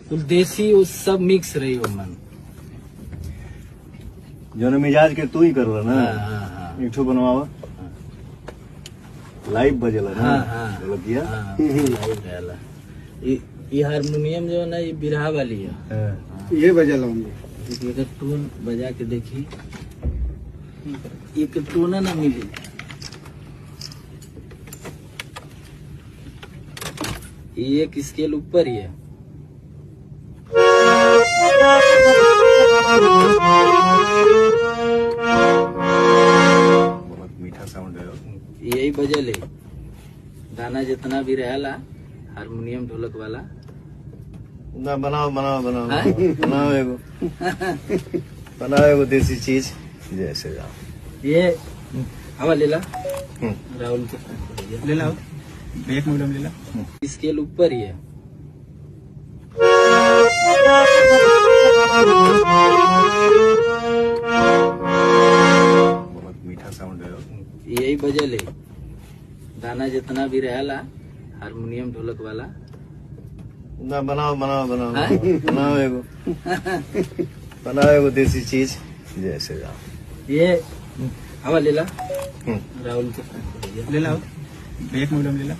कुल देसी उस सब मिक्स रही हो मन। जो मिजाज के तू ही कर रहा ना। हाँ। एक ठो बनवावा लाइव बजेला ना। हाँ। ढोलकिया। लाइव रहेला। ये हारमोनियम जो है ना ये बिरहा वाली है। ये बजल होंगे। अगर टोन बजा के देखी एक टोन ना मिली। ये एक स्केल ऊपर ही है। बहुत मीठा साउंड है। यही बजल है। गाना जितना भी रहेला हारमोनियम ढोलक वाला ना बनाओ बनाओ बनाओ हाँ? बनाओ एगो बनाओ एगो देसी चीज जैसे जाओ। ये हवा ले ला राहुल के ले लाओ एक मोडम ले ला। स्केल ऊपर ही है। बहुत मीठा साउंड है। यही बजल है। गाना जितना भी रहेला हारमोनियम ढोलक वाला ना बनाओ बनाओ बनाओ हाँ? बनाओ एगो बनाओ एगो देसी चीज जैसे जाओ। ये हवा ले ला राहुल के ले लाओ एक मोडम ले ला।